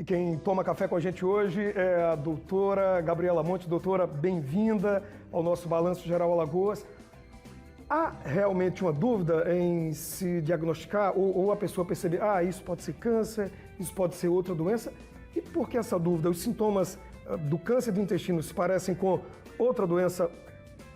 quem toma café com a gente hoje é a doutora Gabriela Monte. Doutora, bem-vinda ao nosso Balanço Geral Alagoas. Há realmente uma dúvida em se diagnosticar ou a pessoa perceber, isso pode ser câncer, isso pode ser outra doença? E por que essa dúvida? Os sintomas do câncer do intestino se parecem com outra doença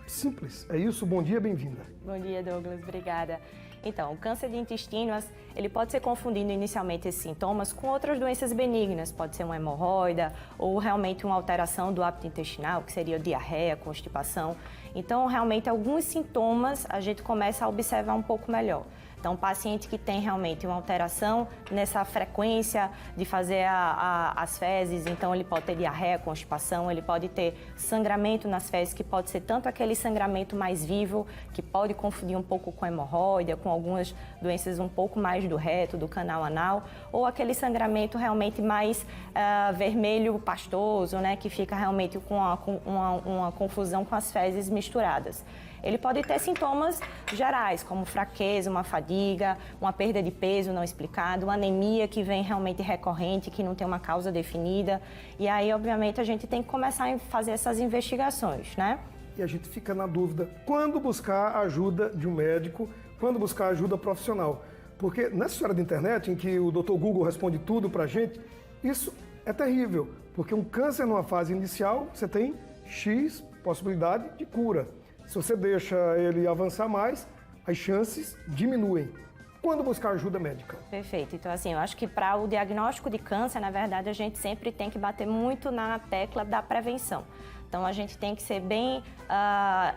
simples? É isso? Bom dia, bem-vinda. Bom dia, Douglas. Obrigada. Então, o câncer de intestino, ele pode ser confundindo inicialmente esses sintomas com outras doenças benignas, pode ser uma hemorroida ou realmente uma alteração do hábito intestinal, que seria diarreia, constipação. Então, realmente, alguns sintomas a gente começa a observar um pouco melhor. Então, o paciente que tem realmente uma alteração nessa frequência de fazer as fezes, então ele pode ter diarreia, constipação, ele pode ter sangramento nas fezes, que pode ser tanto aquele sangramento mais vivo, que pode confundir um pouco com hemorroida, com algumas doenças um pouco mais do reto, do canal anal, ou aquele sangramento realmente mais vermelho pastoso, né, que fica realmente com uma confusão com as fezes misturadas. Ele pode ter sintomas gerais, como fraqueza, uma fadiga, uma perda de peso não explicada, uma anemia que vem realmente recorrente, que não tem uma causa definida. E aí, obviamente, a gente tem que começar a fazer essas investigações, né? E a gente fica na dúvida, quando buscar a ajuda de um médico, quando buscar ajuda profissional? Porque nessa história da internet, em que o Dr. Google responde tudo pra gente, isso é terrível, porque um câncer numa fase inicial, você tem X possibilidade de cura. Se você deixa ele avançar mais, as chances diminuem. Quando buscar ajuda médica? Perfeito. Então, assim, eu acho que para o diagnóstico de câncer, na verdade, a gente sempre tem que bater muito na tecla da prevenção. Então, a gente tem que ser bem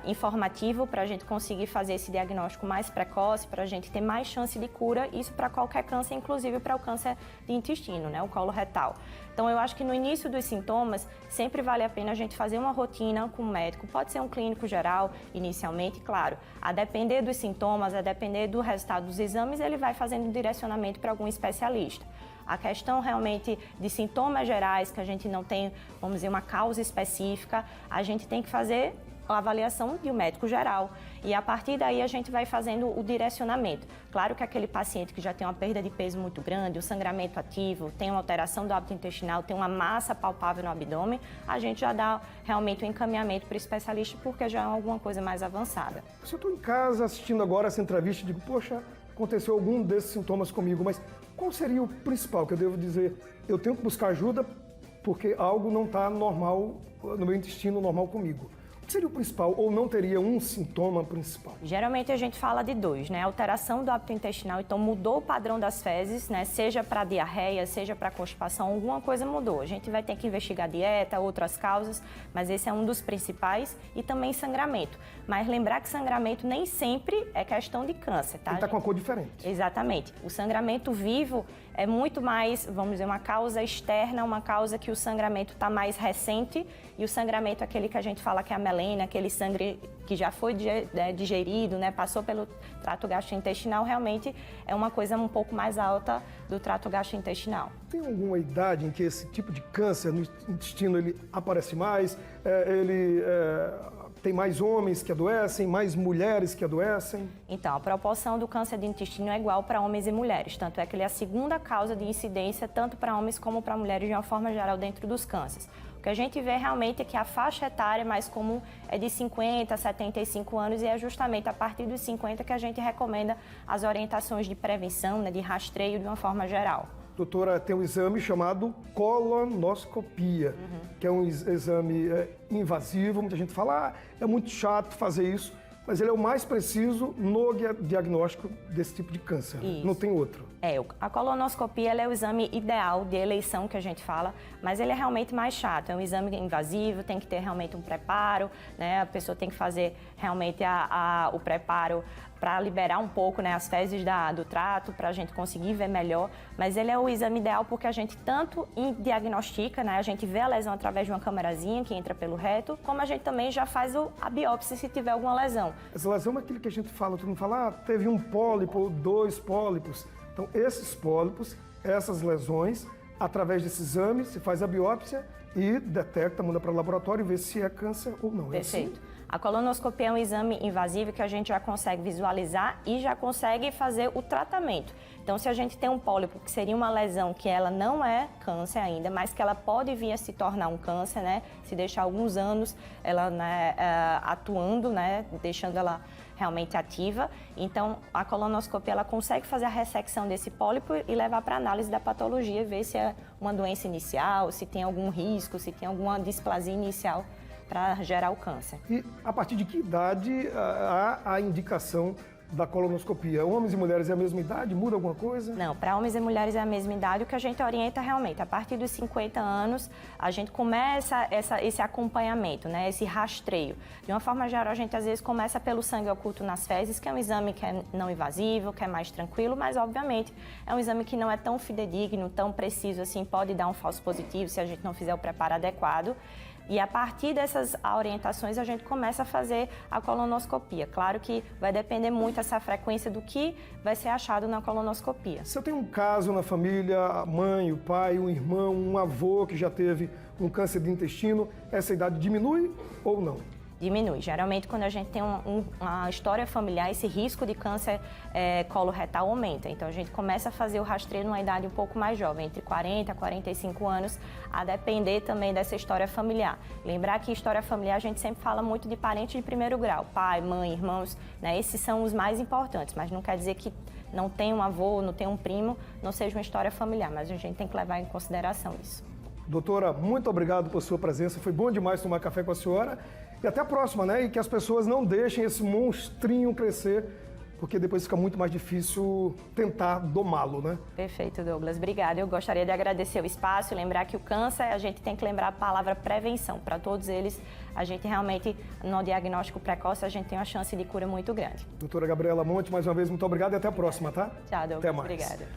informativo para a gente conseguir fazer esse diagnóstico mais precoce, para a gente ter mais chance de cura, isso para qualquer câncer, inclusive para o câncer de intestino, né, o colo retal. Então, eu acho que no início dos sintomas, sempre vale a pena a gente fazer uma rotina com o médico. Pode ser um clínico geral, inicialmente, claro. A depender dos sintomas, a depender do resultado dos exames, ele vai fazendo um direcionamento para algum especialista. A questão realmente de sintomas gerais, que a gente não tem, vamos dizer, uma causa específica, a gente tem que fazer a avaliação de um médico geral. E a partir daí a gente vai fazendo o direcionamento. Claro que aquele paciente que já tem uma perda de peso muito grande, o sangramento ativo, tem uma alteração do hábito intestinal, tem uma massa palpável no abdômen, a gente já dá realmente o encaminhamento para o especialista, porque já é alguma coisa mais avançada. Se eu estou em casa assistindo agora essa entrevista e digo, poxa, aconteceu algum desses sintomas comigo, mas qual seria o principal que eu devo dizer? Eu tenho que buscar ajuda porque algo não está normal no meu intestino, normal comigo. O que seria o principal ou não teria um sintoma principal? Geralmente a gente fala de dois, né? Alteração do hábito intestinal, então mudou o padrão das fezes, né? Seja para diarreia, seja para constipação, alguma coisa mudou. A gente vai ter que investigar dieta, outras causas, mas esse é um dos principais, e também sangramento. Mas lembrar que sangramento nem sempre é questão de câncer, tá? Ele está com uma cor diferente. Exatamente. O sangramento vivo é muito mais, vamos dizer, uma causa externa, uma causa que o sangramento está mais recente, e o sangramento, aquele que a gente fala que é a melena, aquele sangue que já foi digerido, né, passou pelo trato gastrointestinal, realmente é uma coisa um pouco mais alta do trato gastrointestinal. Tem alguma idade em que esse tipo de câncer no intestino ele aparece mais? Tem mais homens que adoecem, mais mulheres que adoecem? Então, a proporção do câncer de intestino é igual para homens e mulheres, tanto é que ele é a segunda causa de incidência tanto para homens como para mulheres de uma forma geral dentro dos cânceres. O que a gente vê realmente é que a faixa etária mais comum é de 50 a 75 anos, e é justamente a partir dos 50 que a gente recomenda as orientações de prevenção, né, de rastreio de uma forma geral. Doutora, tem um exame chamado colonoscopia, que é um exame invasivo. Muita gente fala, é muito chato fazer isso, mas ele é o mais preciso no diagnóstico desse tipo de câncer. Isso. Não tem outro. A colonoscopia ela é o exame ideal de eleição que a gente fala, mas ele é realmente mais chato. É um exame invasivo, tem que ter realmente um preparo, né? A pessoa tem que fazer realmente o preparo para liberar um pouco, né, as fezes do trato, para a gente conseguir ver melhor. Mas ele é o exame ideal porque a gente tanto diagnostica, né, a gente vê a lesão através de uma câmerazinha que entra pelo reto, como a gente também já faz a biópsia se tiver alguma lesão. Essa lesão é aquilo que a gente fala, todo mundo fala, teve um pólipo ou 2 pólipos. Então, esses pólipos, essas lesões, através desse exame, se faz a biópsia e detecta, manda para o laboratório e vê se é câncer ou não. Perfeito. É assim? A colonoscopia é um exame invasivo que a gente já consegue visualizar e já consegue fazer o tratamento. Então, se a gente tem um pólipo, que seria uma lesão que ela não é câncer ainda, mas que ela pode vir a se tornar um câncer, né? Se deixar alguns anos ela, né, atuando, né, deixando ela realmente ativa. Então, a colonoscopia ela consegue fazer a ressecção desse pólipo e levar para análise da patologia, ver se é uma doença inicial, se tem algum risco, se tem alguma displasia inicial para gerar o câncer. E a partir de que idade há a indicação da colonoscopia? Homens e mulheres é a mesma idade? Muda alguma coisa? Não, para homens e mulheres é a mesma idade. O que a gente orienta realmente, a partir dos 50 anos, a gente começa esse acompanhamento, né, esse rastreio. De uma forma geral, a gente às vezes começa pelo sangue oculto nas fezes, que é um exame que é não invasivo, que é mais tranquilo, mas obviamente é um exame que não é tão fidedigno, tão preciso assim, pode dar um falso positivo se a gente não fizer o preparo adequado. E a partir dessas orientações a gente começa a fazer a colonoscopia. Claro que vai depender muito essa frequência do que vai ser achado na colonoscopia. Se eu tenho um caso na família, a mãe, o pai, um irmão, um avô que já teve um câncer de intestino, essa idade diminui ou não? Diminui. Geralmente, quando a gente tem uma história familiar, esse risco de câncer coloretal aumenta. Então, a gente começa a fazer o rastreio numa idade um pouco mais jovem, entre 40 e 45 anos, a depender também dessa história familiar. Lembrar que história familiar, a gente sempre fala muito de parentes de primeiro grau, pai, mãe, irmãos, né? Esses são os mais importantes, mas não quer dizer que não tem um avô, não tem um primo, não seja uma história familiar, mas a gente tem que levar em consideração isso. Doutora, muito obrigado por sua presença, foi bom demais tomar café com a senhora. E até a próxima, né? E que as pessoas não deixem esse monstrinho crescer, porque depois fica muito mais difícil tentar domá-lo, né? Perfeito, Douglas. Obrigada. Eu gostaria de agradecer o espaço e lembrar que o câncer, a gente tem que lembrar a palavra prevenção. Para todos eles, a gente realmente, no diagnóstico precoce, a gente tem uma chance de cura muito grande. Doutora Gabriela Monte, mais uma vez, muito obrigado e até a próxima, tá? Tchau, Douglas. Até mais. Obrigada.